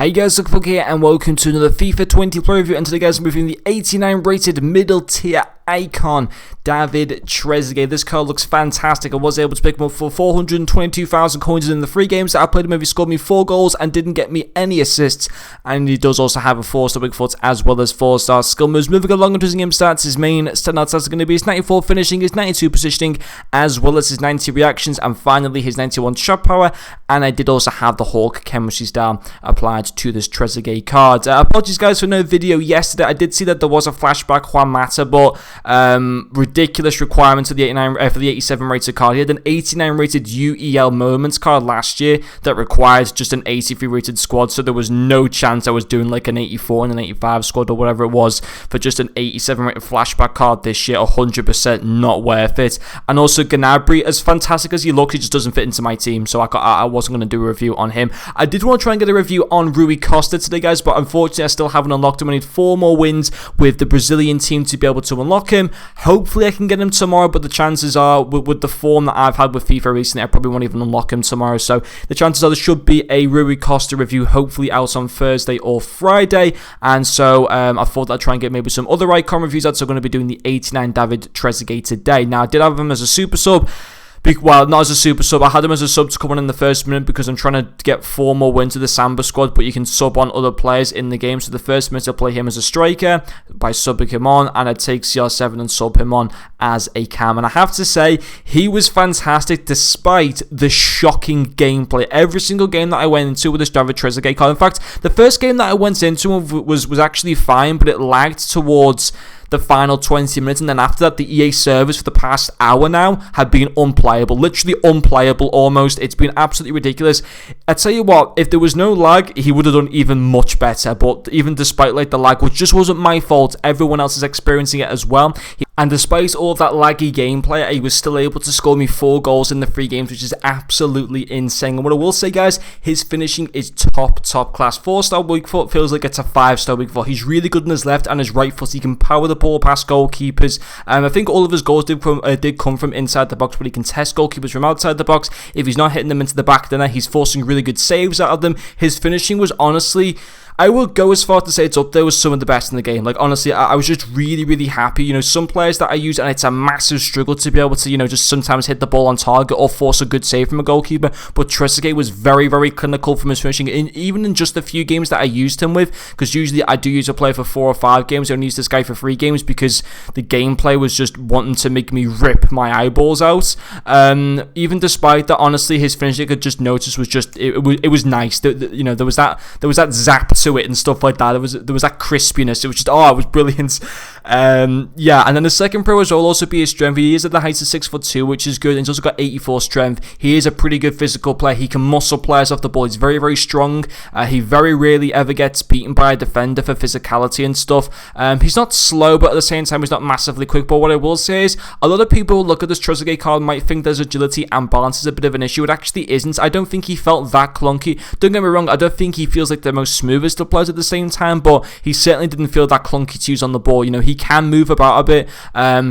Hey guys, Zuckfuck here and welcome to another FIFA 20 player review, and today guys I'm reviewing the 89 rated middle tier icon, David Trezeguet. This card looks fantastic. I was able to pick him up for 422,000 coins in the 3 games that I played him. He scored me 4 goals and didn't get me any assists, and he does also have a 4-star big foot as well as 4-star skill moves. Moving along into his game stats, his main standout stats are going to be his 94 finishing, his 92 positioning, as well as his 90 reactions, and finally his 91 shot power. And I did also have the Hawk chemistry style applied to this Trezeguet card. Apologies guys for no video yesterday. I did see that there was a flashback Juan Mata, but ridiculous requirements for the 87 rated card. He had an 89 rated UEL moments card last year that required just an 83 rated squad, so there was no chance I was doing like an 84 and an 85 squad or whatever it was for just an 87 rated flashback card this year. 100% not worth it. And also Gnabry, as fantastic as he looks, he just doesn't fit into my team, so I wasn't going to do a review on him. I did want to try and get a review on Rui Costa today guys, but unfortunately I still haven't unlocked him. I need 4 more wins with the Brazilian team to be able to unlock him. Hopefully I can get him tomorrow, but the chances are with the form that I've had with FIFA recently, I probably won't even unlock him tomorrow. So the chances are there should be a Rui Costa review hopefully out on Thursday or Friday. And so I thought I'd try and get maybe some other icon reviews out. So I'm going to be doing the 89 David Trezeguet today. Now I did have him as a super sub. Well, not as a super sub. I had him as a sub to come on in the first minute because I'm trying to get 4 more wins to the Samba squad, but you can sub on other players in the game. So the first minute I'll play him as a striker by subbing him on, and I'd take CR7 and sub him on as a cam. And I have to say, he was fantastic despite the shocking gameplay. Every single game that I went into with this David Trezeguet card. In fact, the first game that I went into was actually fine, but it lagged towards the final 20 minutes, and then after that the EA servers for the past hour now have been unplayable, literally unplayable almost. It's been absolutely ridiculous. I tell you what, if there was no lag, he would have done even much better, but even despite like the lag, which just wasn't my fault, everyone else is experiencing it as well. And despite all of that laggy gameplay, he was still able to score me 4 goals in the 3 games, which is absolutely insane. And what I will say, guys, his finishing is top class. 4-star weak foot feels like it's a 5-star weak foot. He's really good on his left and his right foot. He can power the ball past goalkeepers. I think all of his goals did come from inside the box, but he can test goalkeepers from outside the box. If he's not hitting them into the back of the net, he's forcing really good saves out of them. His finishing was honestly, I will go as far to say it's up there with some of the best in the game. Like, honestly, I was just really happy. You know, some players that I use, and it's a massive struggle to be able to, you know, just sometimes hit the ball on target or force a good save from a goalkeeper. But Trezeguet was very clinical from his finishing, even in just the few games that I used him with, because usually I do use a player for 4 or 5 games. I only use this guy for 3 games because the gameplay was just wanting to make me rip my eyeballs out. Even despite that, honestly, his finishing, I could just notice was just, it was nice. You know, there was that zap to it and stuff like that. There was that crispiness. It was just, it was brilliant. Yeah, and then the second pro as well will also be his strength. He is at the height of 6'2", which is good, and he's also got 84 strength. He is a pretty good physical player. He can muscle players off the ball. He's very strong. He very rarely ever gets beaten by a defender for physicality and stuff. He's not slow, but at the same time he's not massively quick. But what I will say is, a lot of people who look at this Trezeguet card might think there's agility and balance is a bit of an issue. It actually isn't. I don't think he felt that clunky. Don't get me wrong, I don't think he feels like the most smoothest of players at the same time, but he certainly didn't feel that clunky to use on the ball. You know, he can move about a bit.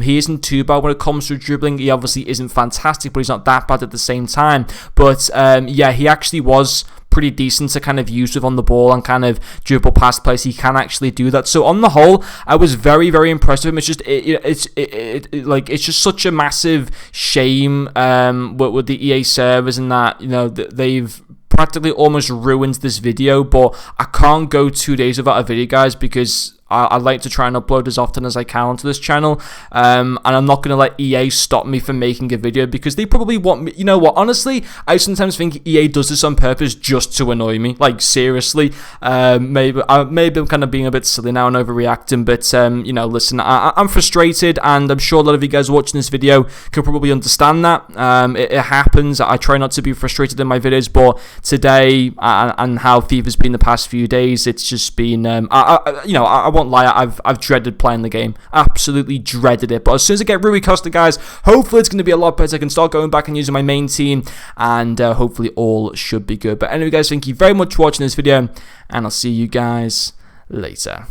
He isn't too bad when it comes to dribbling. He obviously isn't fantastic, but he's not that bad at the same time. But yeah, he actually was pretty decent to kind of use with on the ball and kind of dribble past players. He can actually do that. So on the whole, I was very impressed with him. It's just it's just such a massive shame with the EA servers and that, you know, they've practically almost ruined this video, but I can't go 2 days without a video, guys, because I like to try and upload as often as I can onto this channel, and I'm not going to let EA stop me from making a video because they probably want me. You know what, honestly, I sometimes think EA does this on purpose just to annoy me, like seriously. Maybe I'm kind of being a bit silly now and overreacting, but you know, listen, I'm frustrated, and I'm sure a lot of you guys watching this video can probably understand that. It happens. I try not to be frustrated in my videos, but today and how FIFA's been the past few days, it's just been I won't lie, I've dreaded playing the game. Absolutely dreaded it. But as soon as I get Rui Costa, guys, hopefully it's going to be a lot better. I can start going back and using my main team, and hopefully all should be good. But anyway, guys, thank you very much for watching this video, and I'll see you guys later.